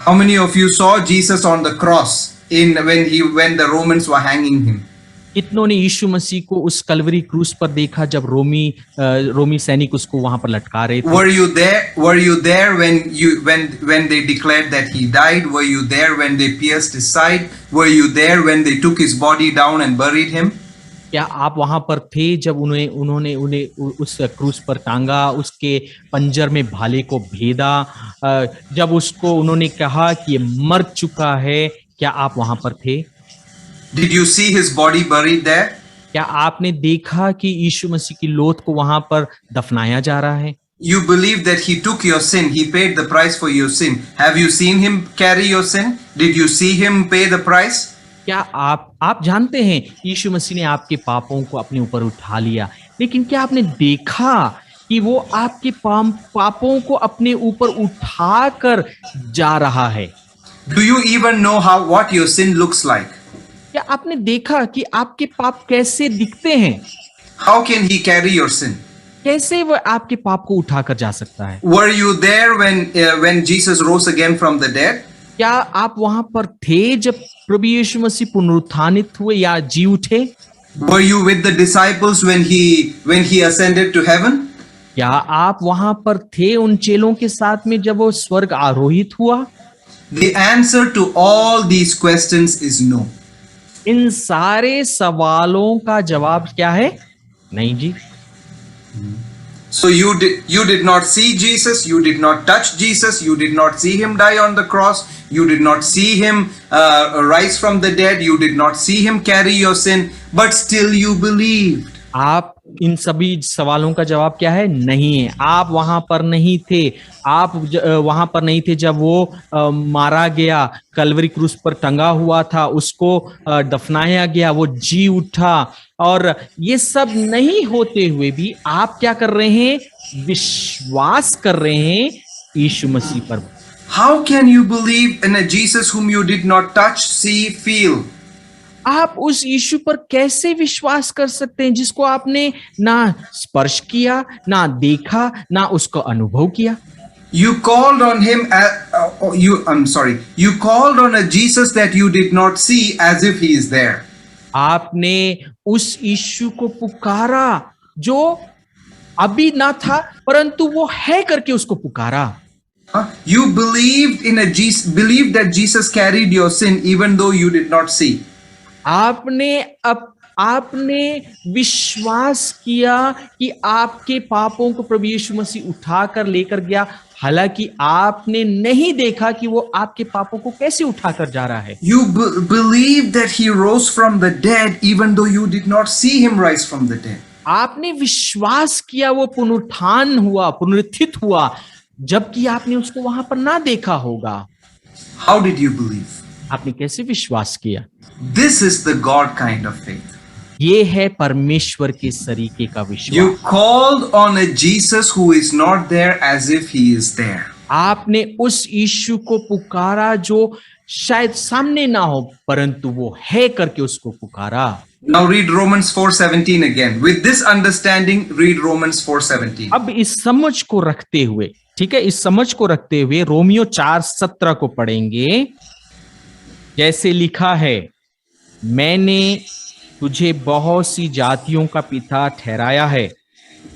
How many of you saw Jesus on the cross when the Romans were hanging him? कितनों ने यीशु मसीह को उस कलवरी क्रूस पर देखा जब रोमी सैनिक उसको वहां पर लटका रहे थे? Were you there when they declared that he died? Were you there when they pierced his side? Were you there when they took his body down and buried him? क्या आप वहां पर थे जब उन्होंने उन्हें उस क्रूस पर टांगा, उसके पंजर में भाले को भेदा, जब उसको उन्होंने कहा कि ये मर चुका है, क्या आप वहां पर थे? Did you see his body buried there? क्या आपने देखा कि यीशु मसीह की लोथ को वहां पर दफनाया जा रहा है? You believe that he took your sin, he paid the price for your sin. Have you seen him carry your sin? Did you see him pay the price? क्या आप जानते हैं यीशु मसीह ने आपके पापों को अपने ऊपर उठा लिया, लेकिन क्या आपने देखा कि वो आपके पापों को अपने ऊपर उठाकर जा रहा है? Do you even know what your sin looks like? क्या आपने देखा कि आपके पाप कैसे दिखते हैं? How can he carry your sin? कैसे वह आपके पाप को उठाकर जा सकता है? Were you there when Jesus rose again from the dead? क्या आप वहां पर थे जब प्रभु यीशु मसीह पुनरुत्थानित हुए या जी उठे? Were you with the disciples when he ascended to heaven? क्या आप वहां पर थे उन चेलों के साथ में जब वो स्वर्ग आरोहित हुआ? The answer to all these questions is no. इन सारे सवालों का जवाब क्या है? नहीं जी। So you did not see Jesus, you did not touch Jesus, you did not see him die on the cross, you did not see him rise from the dead, you did not see him carry your sin, but still you believed. आप इन सभी सवालों का जवाब क्या है? नहीं है। आप वहां पर नहीं थे, आप वहां पर नहीं थे जब वो मारा गया, कलवरी क्रूस पर टंगा हुआ था, उसको दफनाया गया, वो जी उठा, और ये सब नहीं होते हुए भी आप क्या कर रहे हैं? विश्वास कर रहे हैं यीशु मसीह पर। How can you believe in a Jesus whom you did not touch, see, feel? आप उस यीशु पर कैसे विश्वास कर सकते हैं जिसको आपने ना स्पर्श किया, ना देखा, ना उसको अनुभव किया? You called on him you called on a Jesus that you did not see as if he is there. आपने उस यीशु को पुकारा जो अभी ना था परंतु वो है करके उसको पुकारा। You believed that Jesus carried your sin even though you did not see. आपने विश्वास किया कि आपके पापों को प्रभु यीशु मसीह उठाकर लेकर गया, हालांकि आपने नहीं देखा कि वो आपके पापों को कैसे उठाकर जा रहा है। You believe that he rose from the dead even though you did not see him rise from the dead. आपने विश्वास किया वो पुनरुत्थित हुआ, जबकि आपने उसको वहां पर ना देखा होगा। How did you believe? आपने कैसे विश्वास किया? This is the God kind of faith. ये है परमेश्वर के तरीके का विश्वास। You called on a Jesus who is not there as if he is there. आपने उस यीशु को पुकारा जो शायद सामने ना हो परंतु वो है करके उसको पुकारा। Now read Romans 4:17 again. With this understanding, read Romans 4:17. अब इस समझ को रखते हुए, ठीक है, इस समझ को रखते हुए रोमियो 4:17 को पढ़ेंगे। जैसे लिखा है, मैंने तुझे बहुत सी जातियों का पिता ठहराया है,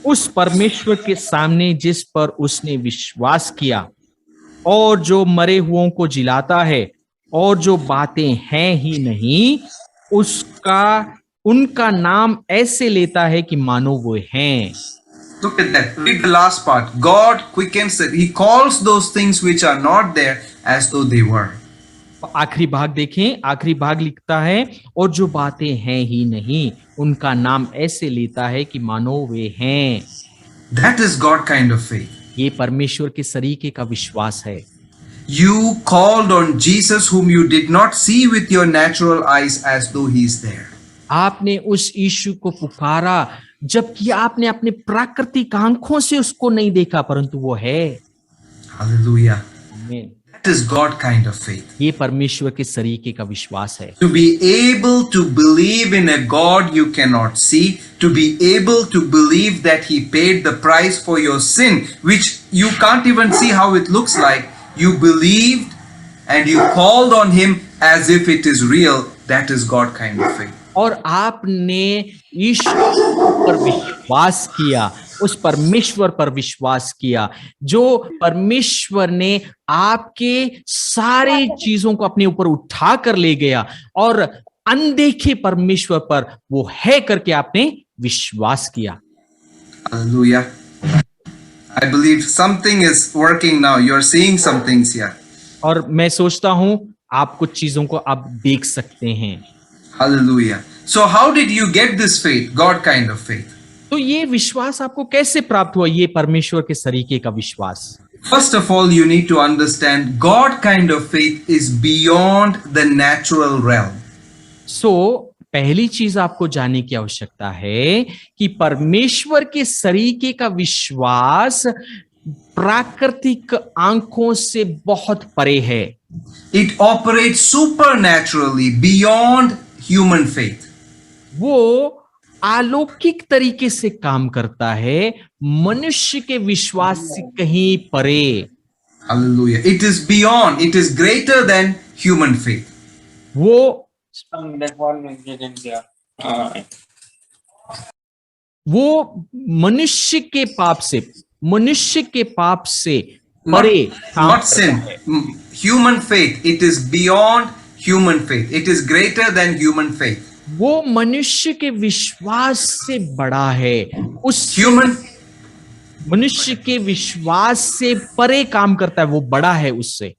उस परमेश्वर के सामने जिस पर उसने विश्वास किया, और जो मरे हुओं को जिलाता है, और जो बातें हैं ही नहीं, उनका नाम ऐसे लेता है कि मानो वो हैं। Look at that. Read the last part. God quickens it. He calls those things which are not there as though they were. आखिरी भाग देखें, आखिरी भाग लिखता है, और जो बातें हैं ही नहीं, उनका नाम ऐसे लेता है कि मानो वे हैं। That is God kind of faith. ये परमेश्वर के तरीके का विश्वास है। You called on Jesus whom you did not see with your natural eyes as though he is there. आपने उस यीशु को पुकारा जबकि आपने अपने प्राकृतिक आंखों से उसको नहीं देखा, परंतु वो है। Hallelujah. आमीन। That is God kind of faith. ये परमेश्वर के सरीखे का विश्वास है। To be able to believe in a God you cannot see, to be able to believe that He paid the price for your sin, which you can't even see how it looks like. You believed and you called on Him as if it is real. That is God kind of faith. और आपने ईश्वर पर विश्वास किया, उस परमेश्वर पर विश्वास किया जो परमेश्वर ने आपके सारी चीजों को अपने ऊपर उठा कर ले गया, और अनदेखे परमेश्वर पर वो है करके आपने विश्वास किया। Hallelujah. I believe something is working now. You're seeing some things here. और मैं सोचता हूं आप कुछ चीजों को अब देख सकते हैं। Hallelujah. So how did you get this faith? God kind of faith. तो ये विश्वास आपको कैसे प्राप्त हुआ, ये परमेश्वर के सरीखे का विश्वास? First of all, you need to understand God kind of faith is beyond the natural realm. सो पहली चीज आपको जानने की आवश्यकता है कि परमेश्वर के सरीखे का विश्वास प्राकृतिक आंखों से बहुत परे है। It operates supernaturally beyond human faith. वो अलौकिक तरीके से काम करता है, मनुष्य के विश्वास से कहीं परे। Hallelujah. It is beyond, it is greater than human faith. वो मनुष्य के पाप से परे काम Not करता sin. है। Human faith. It is beyond human faith. It is greater than human faith. वो मनुष्य के विश्वास से बड़ा है, उस Human, मनुष्य के विश्वास से परे काम करता है, वो बड़ा है उससे,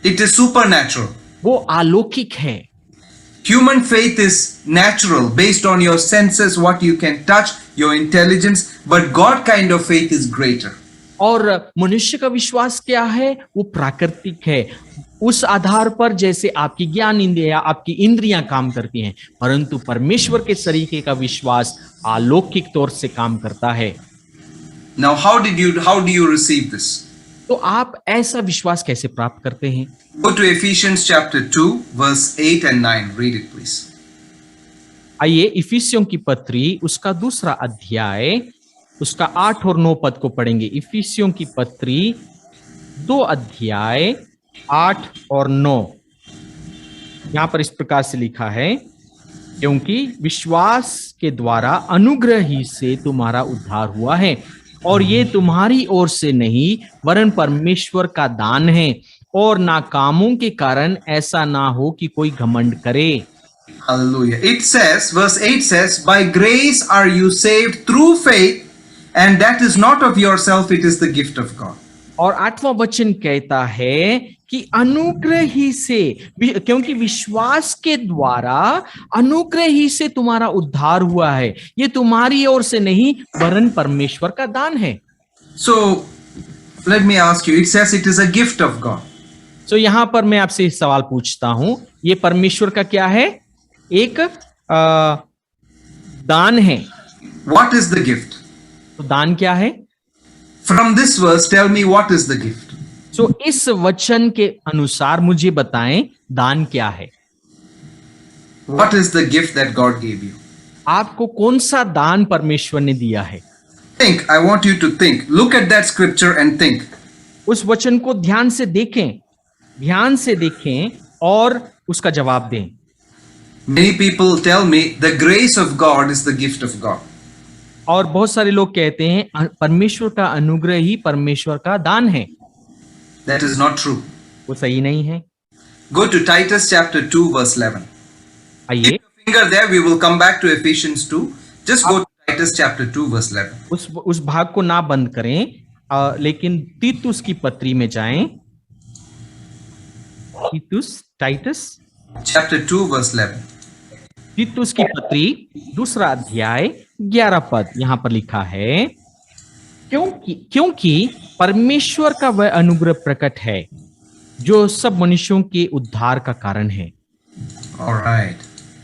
it is supernatural. वो अलौकिक है। Human faith is natural, based on your senses, what you can touch, your intelligence. But God kind of faith is greater. और मनुष्य का विश्वास क्या है? वो प्राकृतिक है, उस आधार पर जैसे आपकी ज्ञान इंद्रिया, आपकी इंद्रियां काम करती हैं, परंतु परमेश्वर के सरीखे का विश्वास अलौकिक तौर से काम करता है। Now, how do you receive this? तो आप ऐसा विश्वास कैसे प्राप्त करते हैं? Go to Ephesians chapter 2, verse 8 and 9. Read it, please. आइए इफिसियों की पत्री उसका दूसरा अध्याय उसका 8 और 9 पद को पढ़ेंगे। इफिसियों की पत्री 2 अध्याय 8 और 9। यहां पर इस प्रकार से लिखा है, क्योंकि विश्वास के द्वारा अनुग्रह ही से तुम्हारा उद्धार हुआ है, और ये तुम्हारी ओर से नहीं वरन परमेश्वर का दान है, और ना कामों के कारण ऐसा ना हो कि कोई घमंड करे। Hallelujah. It says, verse 8 says, by grace are you saved through faith, and that is not of yourself, it is the gift of God. और 8वां वचन कहता है कि अनुग्रह ही से, क्योंकि विश्वास के द्वारा अनुग्रह ही से तुम्हारा उद्धार हुआ है, ये तुम्हारी ओर से नहीं वरन परमेश्वर का दान है। So, let me ask you, it says it is a gift of God. तो यहां पर मैं आपसे इस सवाल पूछता हूं, ये परमेश्वर का क्या है? एक दान है। What is the gift? तो दान क्या है? From this verse, tell me what is the gift? तो इस वचन के अनुसार मुझे बताएं दान क्या है? What is the gift that God gave you? आपको कौन सा दान परमेश्वर ने दिया है? Think, I want you to think. Look at that scripture and think. उस वचन को ध्यान से देखें और उसका जवाब दें। Many people tell me the grace of God is the gift of God. और बहुत सारे लोग कहते हैं परमेश्वर का अनुग्रह ही परमेश्वर का दान है। That is not true. वो सही नहीं है। Go to Titus chapter 2 verse 11. आइए Keep your finger there, we will come back to Ephesians 2. Just go to Titus chapter 2 verse 11. उस भाग को ना बंद करें, लेकिन तीतुस की पत्री में जाएं। Titus Chapter 2 verse 11. तीतुस की पत्री दूसरा अध्याय 11 पद यहां पर लिखा है, क्योंकि परमेश्वर का वह अनुग्रह प्रकट है जो सब मनुष्यों के उद्धार का कारण है। All right.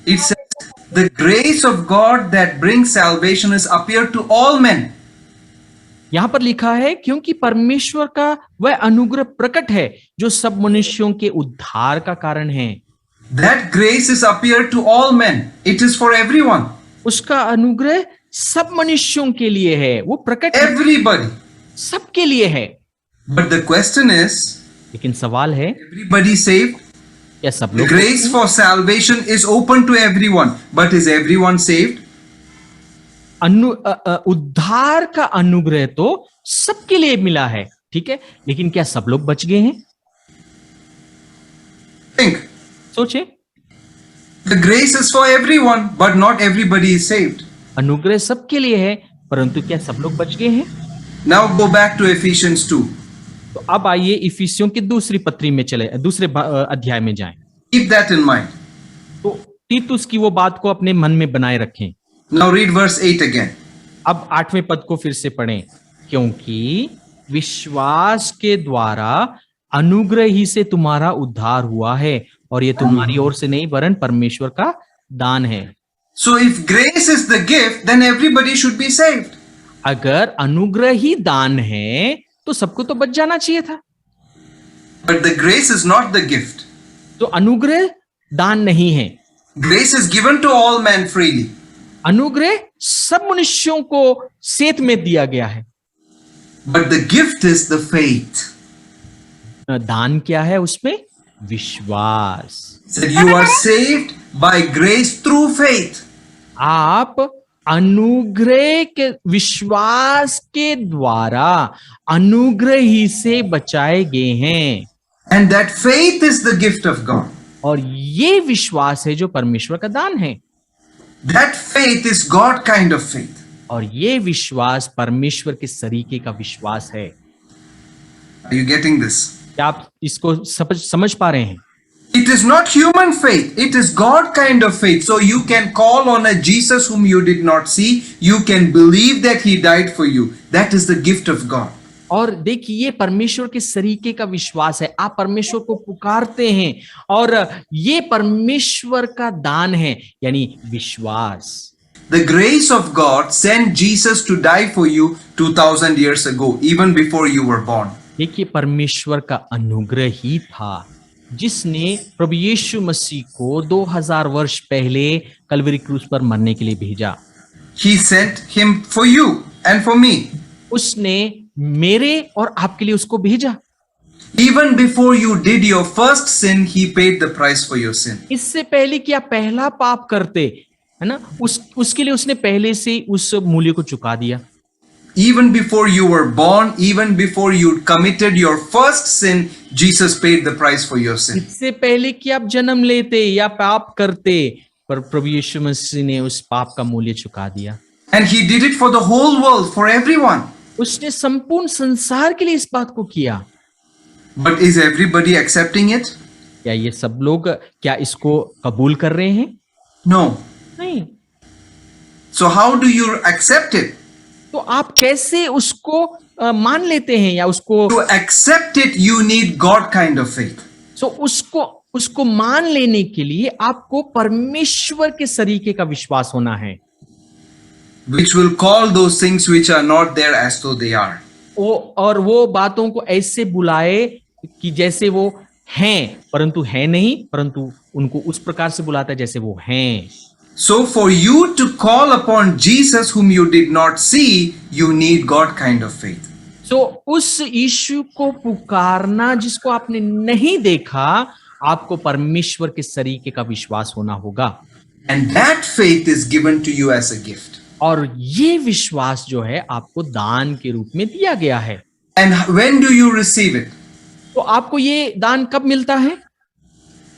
It says The grace of God that brings salvation is appeared to all men. यहां पर लिखा है क्योंकि परमेश्वर का वह अनुग्रह प्रकट है जो सब मनुष्यों के उद्धार का कारण है। That grace is appeared to all men. It is for everyone. उसका अनुग्रह सब मनुष्यों के लिए है, वो प्रकट है, Everybody. सबके लिए है। But the question is, लेकिन सवाल है, everybody saved? क्या सब The लोग? grace for salvation is open to everyone, but is everyone saved? उद्धार का अनुग्रह तो सबके लिए मिला है, ठीक है, लेकिन क्या सब लोग बच गए हैं? Think. सोचे, The grace is for everyone, but not everybody is saved. अनुग्रह सबके लिए है, परंतु क्या सब लोग बच गए हैं? Now go back to Ephesians 2. तो अब आइए इफिसियों की दूसरी पत्री में चले, दूसरे अध्याय में जाएं। Keep that in mind. तो तीतुस की वो बात को अपने मन में बनाए रखें। Now read verse 8 again. अब 8वें पद को फिर से पढ़ें। क्योंकि विश्वास के द्वारा अनुग्रह ही से तुम्हारा उद्धार हुआ है, और ये तुम्हारी ओर से नहीं वरन परमेश्वर का दान है। So if grace is the gift, then everybody should be saved. अगर अनुग्रह ही दान है तो सबको तो बच जाना चाहिए था। But the grace is not the gift. तो अनुग्रह दान नहीं है। Grace is given to all men freely. अनुग्रह सब मनुष्यों को सेत में दिया गया है। But the gift is the faith. दान क्या है उसमें? विश्वास। That you are saved by grace through faith. आप अनुग्रह के विश्वास के द्वारा अनुग्रह ही से बचाए गए हैं। And that faith is the gift of God. और ये विश्वास है जो परमेश्वर का दान है। That faith is God kind of faith. और ये विश्वास परमेश्वर के सरीके का विश्वास है। Are you getting this? क्या आप इसको समझ पा रहे हैं? It is not human faith. It is God kind of faith. So you can call on a Jesus whom you did not see. You can believe that he died for you. That is the gift of God. और देखिए ये परमेश्वर के सरीके का विश्वास है। आप परमेश्वर को पुकारते हैं और ये परमेश्वर का दान है, यानी विश्वास। The grace of God sent Jesus to die for you 2000 years ago, even before you were born. देखिए परमेश्वर का अनुग्रह ही था जिसने प्रभु यीशु मसीह को 2000 वर्ष पहले कलवरी क्रूस पर मरने के लिए भेजा। He sent him for you and for me. उसने मेरे और आपके लिए उसको भेजा। Even before you did your first sin, he paid the price for your sin. इससे पहले कि आप पहला पाप करते, है ना, उसके लिए उसने पहले से उस मूल्य को चुका दिया। Even before you were born, even before you committed your first sin, Jesus paid the price for your sin. इससे पहले कि आप जन्म लेते या पाप करते, पर प्रभु यीशु मसीह ने उस पाप का मूल्य चुका दिया। And he did it for the whole world, for everyone. उसने संपूर्ण संसार के लिए इस बात को किया। But is everybody accepting it? क्या ये सब लोग क्या इसको कबूल कर रहे हैं? No. नहीं। So how do you accept it? तो आप कैसे उसको मान लेते हैं या उसको? To accept it, you need God kind of faith. So उसको मान लेने के लिए आपको परमेश्वर के सरीके का विश्वास होना है। Which will call those things which are not there as though they are. और वो बातों को ऐसे बुलाए कि जैसे वो हैं, परंतु है नहीं, परंतु उनको उस प्रकार से बुलाता है जैसे वो हैं। So for you to call upon Jesus whom you did not see, you need God kind of faith. So उस यीशु को पुकारना जिसको आपने नहीं देखा, आपको परमेश्वर के सरीके का विश्वास होना होगा। And that faith is given to you as a gift. और ये विश्वास जो है आपको दान के रूप में दिया गया है। And when do you receive it? तो आपको ये दान कब मिलता है?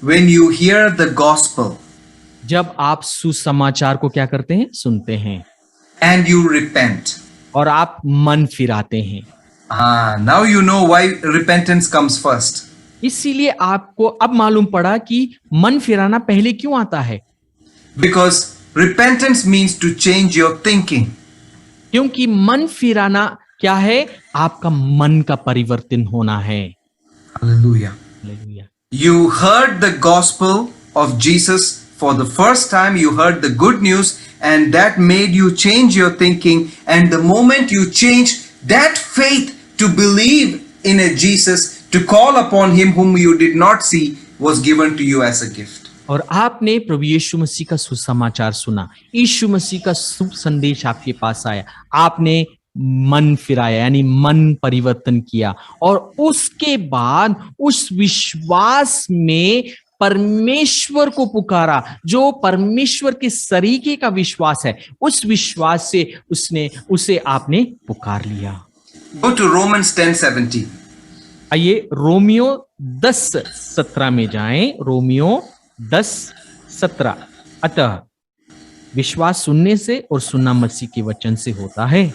When you hear the gospel. जब आप सुसमाचार को क्या करते हैं? सुनते हैं। And you repent. और आप मन फिराते हैं। Now you know why repentance comes first. इसीलिए आपको अब मालूम पड़ा कि मन फिराना पहले क्यों आता है। Because repentance means to change your thinking. क्योंकि मन फिराना क्या है? आपका मन का परिवर्तन होना है। Hallelujah. Hallelujah. You heard the gospel of Jesus for the first time you heard the good news, and that made you change your thinking, and the moment you changed, that faith to believe in a Jesus, to call upon him whom you did not see, was given to you as a gift. और आपने प्रभु यीशु मसीह का सुसमाचार सुना, यीशु मसीह का शुभ संदेश आपके पास आया, आपने मन फिराया यानी मन परिवर्तन किया, और उसके बाद उस विश्वास में परमेश्वर को पुकारा, जो परमेश्वर के सरीखे का विश्वास है, उस विश्वास से उसे आपने पुकार लिया। Go to Romans 10:17. आइए रोमियो 10:17 में जाएं। रोमियो 10:17। अतः विश्वास सुनने से और सुनना मसीह के वचन से होता है।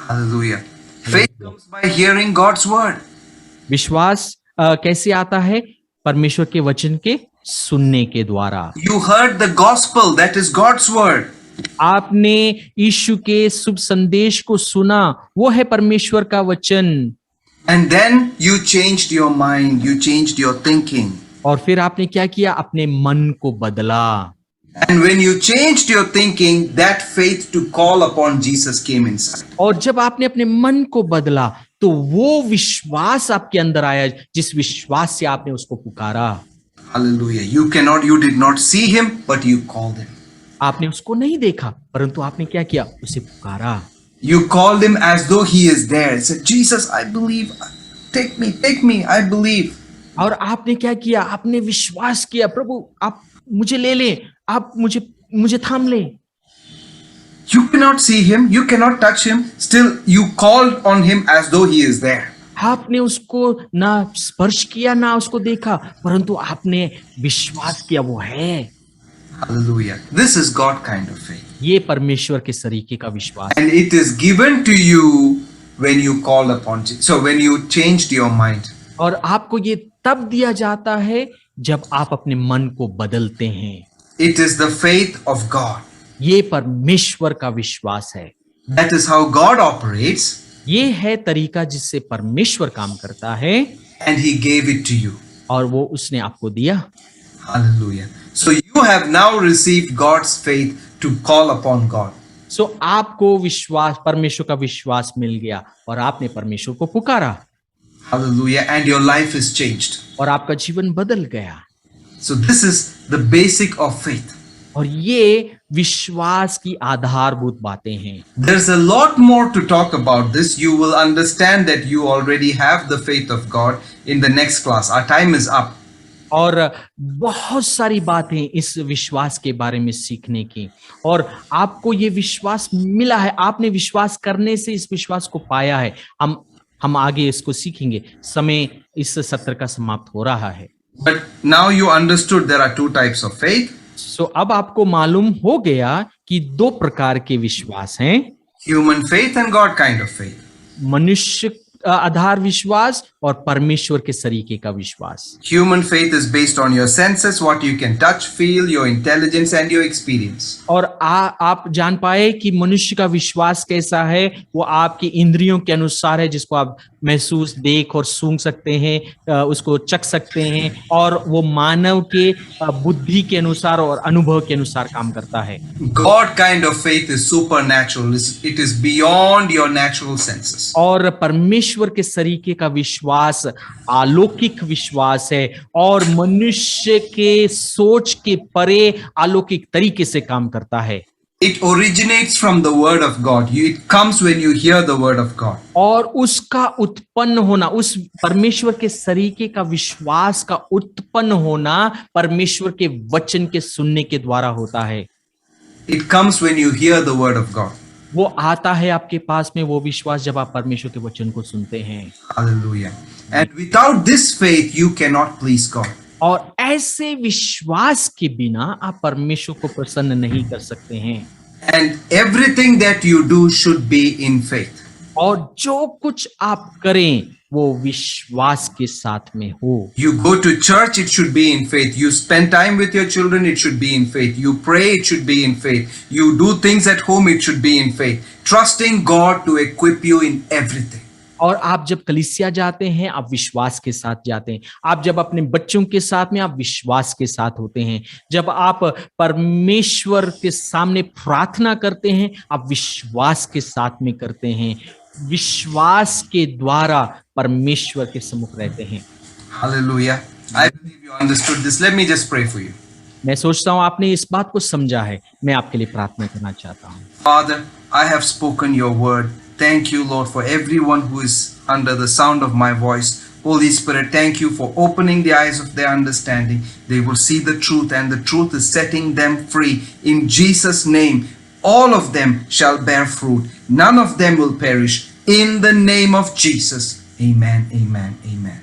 Hallelujah. Faith comes by hearing God's word. विश्वास कैसे आता है? परमेश्वर के वचन के सुनने के द्वारा। You heard the gospel, that is God's word. आपने यीशु के शुभ संदेश को सुना, वो है परमेश्वर का वचन। And then you changed your mind, you changed your thinking. और फिर आपने क्या किया? अपने मन को बदला। And when you changed your thinking, that faith to call upon Jesus came inside. और जब आपने अपने मन को बदला, तो वो विश्वास आपके अंदर आया, जिस विश्वास से आपने उसको पुकारा। Hallelujah. You did not see him, but you called him. आपने उसको नहीं देखा, परंतु आपने क्या किया? उसे पुकारा। You called him as though he is there. You said, Jesus, I believe. Take me, I believe. और आपने क्या किया? आपने विश्वास किया, प्रभु आप मुझे ले लें, आप मुझे थाम लें। You cannot see him, you cannot touch him, still you called on him as though he is there. आपने उसको ना स्पर्श किया, ना उसको देखा, परंतु आपने विश्वास किया वो है। Hallelujah. This is God kind of faith. ये परमेश्वर के सरीखे का विश्वास। And it is given to you when you call upon Jesus. So when you changed your mind. और आपको ये तब दिया जाता है जब आप अपने मन को बदलते हैं। It is the faith of God. ये परमेश्वर का विश्वास है। That is how God operates. ये है तरीका जिससे परमेश्वर काम करता है। And he gave it to you. और वो उसने आपको दिया। Hallelujah. So you have now received God's faith to call upon God. सो आपको विश्वास, परमेश्वर का विश्वास मिल गया और आपने परमेश्वर को पुकारा। Hallelujah. And your life is changed. और आपका जीवन बदल गया। So this is the basic of faith. और ये विश्वास की आधारभूत बातें हैं। There's a lot more to talk about this. You will understand that you already have the faith of God in the next class. Our time is up. और बहुत सारी बातें इस विश्वास के बारे में सीखने की, और आपको ये विश्वास मिला है, आपने विश्वास करने से इस विश्वास को पाया है। हम आगे इसको सीखेंगे। समय इस सत्र का समाप्त हो रहा है। But now you understood there are two types of faith. सो अब आपको मालूम हो गया कि दो प्रकार के विश्वास हैं, Human faith and God kind of faith. मनुष्य आधार विश्वास और परमेश्वर के सरीखे का विश्वास। Human faith is based on your senses, what you can touch, feel, your intelligence and your experience. और आप जान पाए कि मनुष्य का विश्वास कैसा है, वो आपकी इंद्रियों के अनुसार है, जिसको आप महसूस, देख और सूंघ सकते हैं, उसको चख सकते हैं, और वो मानव के बुद्धि के अनुसार और अनुभव के अनुसार काम करता है। God kind of faith is supernatural. It is beyond your natural senses. और परमेश्वर के सरीखे का विश्वास अलौकिक विश्वास है और मनुष्य के सोच के परे अलौकिक तरीके से काम करता है। It originates from the word of God. It comes when you hear the word of God. और उसका उत्पन्न होना, उस परमेश्वर के सरीखे का विश्वास का उत्पन्न होना परमेश्वर के वचन के सुनने के द्वारा होता है। It comes when you hear the word of God. वो आता है आपके पास में वो विश्वास जब आप परमेश्वर के वचन को सुनते हैं। Hallelujah. And without this faith, you cannot please God. और ऐसे विश्वास के बिना आप परमेश्वर को प्रसन्न नहीं कर सकते हैं। And everything that you do should be in faith. और जो कुछ आप करें वो विश्वास के साथ में हो। You go to church, it should be in faith. You spend time with your children, it should be in faith. You pray, it should be in faith. You do things at home, it should be in faith. Trusting God to equip you in everything. और आप जब कलीसिया जाते हैं आप विश्वास के साथ जाते हैं। आप जब अपने बच्चों के साथ में आप विश्वास के साथ होते हैं। जब आप परमेश्वर के सामने प्रार्थना करते हैं आप विश्वास के साथ में करते हैं। विश्वास के द्वारा परमेश्वर के सम्मुख रहते हैं। Hallelujah. I believe you understood this. Let me just pray for you. मैं सोचता हूं आपने इस बात को समझा है। मैं आपके लिए प्रार्थना करना चाहता हूं। Father, I have spoken your word. Thank you, Lord, for everyone who is under the sound of my voice. Holy Spirit, thank you for opening the eyes of their understanding. They will see the truth, and the truth is setting them free. In Jesus' name, all of them shall bear fruit. None of them will perish. In the name of Jesus. Amen, amen, amen.